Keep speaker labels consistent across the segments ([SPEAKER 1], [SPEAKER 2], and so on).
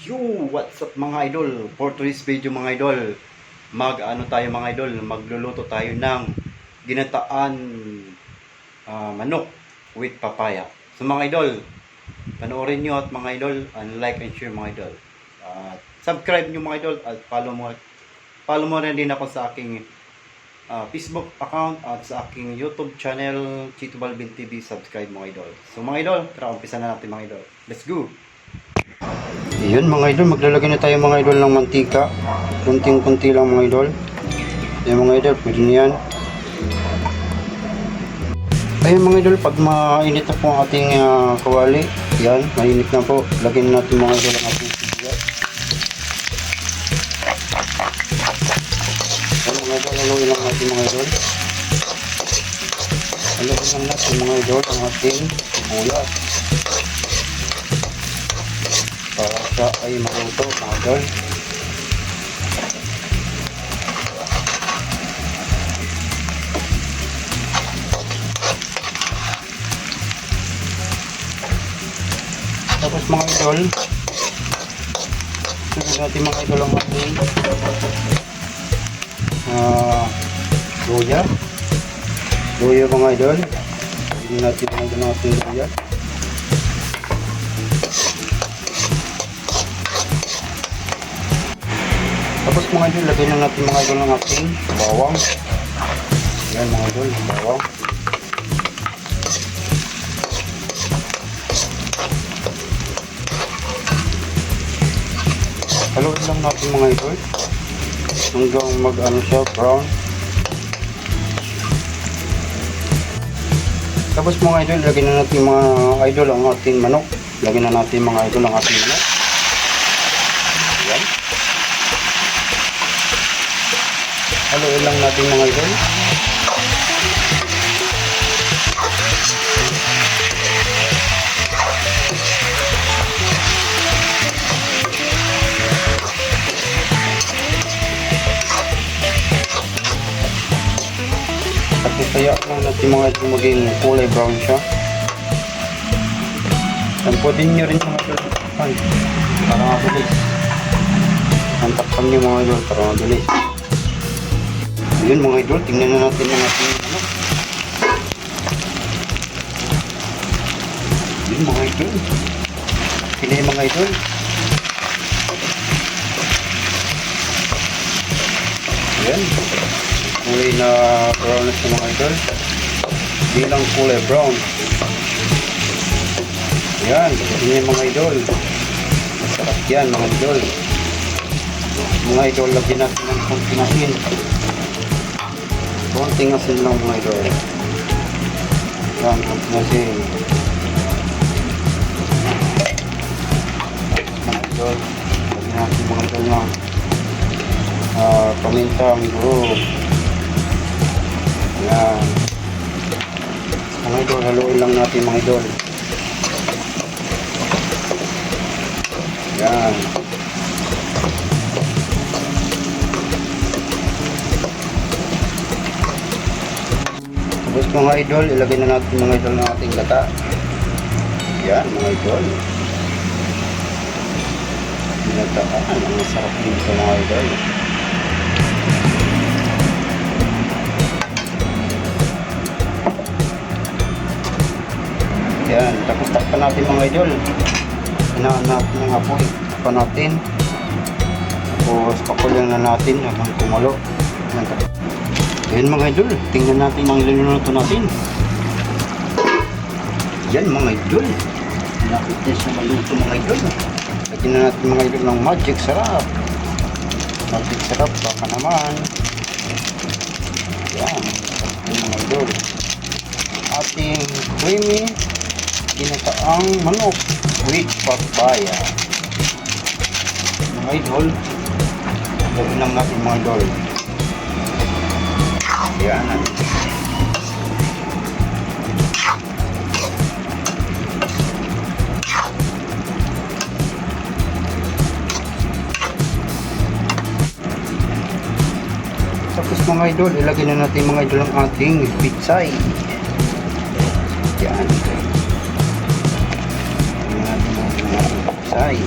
[SPEAKER 1] Yo, what's up mga idol? For today's video mga idol, tayo mga idol, magluluto tayo ng ginataan manok with papaya. So mga idol, panoorin nyo at mga idol, and like and share mga idol. Subscribe nyo mga idol at follow mo rin din ako sa aking Facebook account at sa aking YouTube channel, Chito Balvin TV. Subscribe mga idol. So mga idol, tara umpisa na natin mga idol. Let's go! Yun mga idol, maglalagay na tayo mga idol ng mantika. Kunting-kunti lang mga idol. Yan mga idol, pwede na yan. Ayun mga idol, pag mainit na po ang ating kawali, yan, mainit na po. Lagyan natin mga idol ang ating sibuyas. Yan mga idol, haluin lang natin mga idol. Haluin lang natin mga idol ang ating sibuyas. Para siya ay maluto mga idol. Tapos mga idol, sunod natin mga idol ang ating luya mga idol. Hindi natin mga idol ang ating luya. Tapos mga idol, lagyan na natin mga idol ng ating bawang. Yan mga idol, bawang. Haluin lang natin mga idol hanggang mag-ano siya, brown. Tapos mga idol, lagyan na natin mga idol ang ating manok. Lagyan na natin mga idol ang ating manok. Yan. Haluin lang natin mga idol. At itaya lang natin mga idol maging kulay brown siya. At pwede nyo rin mga idol para mabilis. Antakpan nyo mga idol para mabilis. Yun mga idol, tingnan na natin ang ating ano. Yun mga idol. Pinay mga idol. Ayan. Kulay na brown na siya mga idol. Bilang kulay brown. Ayan. Pinay mga idol. Masarap yan mga idol. Mga idol, lagyan natin ng konting asin. Konting asin lang mga idol. Yan, konting asin. Mga idol, lagyan natin mga idol ng pamintang group. Yan. Mga idol, haluin lang natin mga idol. Yan. Tapos mga idol, ilagay na natin mga idol ng ating gata. Yan mga idol. Ginataan, ang masarap dito mga idol. Yan, tapos takpan natin mga idol. Hinaan natin ng apoy. Takpan natin. Tapos pakulan na natin hanggang kumulo. Yan mga idol, tingnan natin ang niluluto natin. Yan mga idol, lapit na siya maluto mga idol. Lagyan na natin mga idol ng magic sarap. Magic sarap, baka naman. Yan, mga idol. Ating creamy ginataang manok with papaya. Mga idol, lagyan lang natin mga idol. Yan. Tapos mga idol, ilagay na natin mga idol ang ating pitsay. Yan. Ilagay natin ang ating pitsay.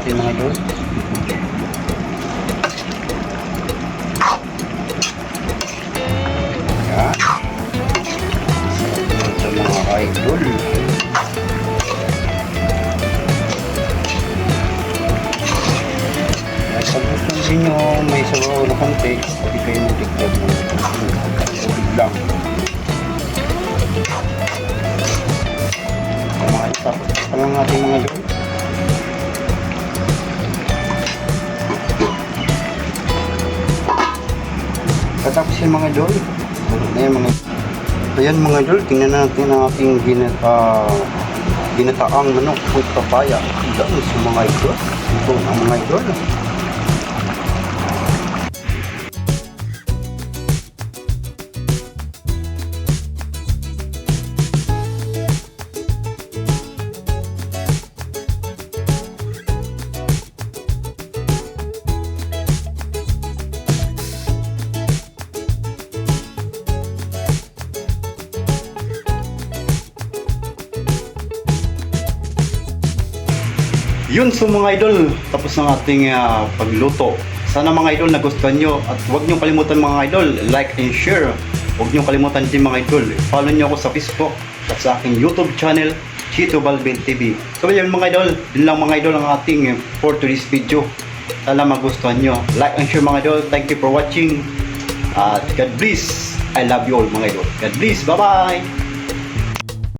[SPEAKER 1] natin mga idol. Yan. Sarap ito mga idol. At pag gusto nyo may sabaw na konti, pwede kayo matikod ng tubig lang. Tapos pa lang natin mga idol. Tapos yung mga idol. Ayan mga idol, tingnan natin ang ating ginataang manok with papaya. Yan sa mga idol. Ito ang mga idol. Yun so mga idol, tapos ng ating pagluto. Sana mga idol nagustuhan nyo at huwag nyo kalimutan mga idol, like and share. Huwag nyo kalimutan din mga idol, follow nyo ako sa Facebook at sa aking YouTube channel, Chito Balbin TV. So yun mga idol, yun lang mga idol ang ating for today's video. Sana magustuhan nyo, like and share mga idol. Thank you for watching. God bless. I love you all mga idol. God bless. Bye bye.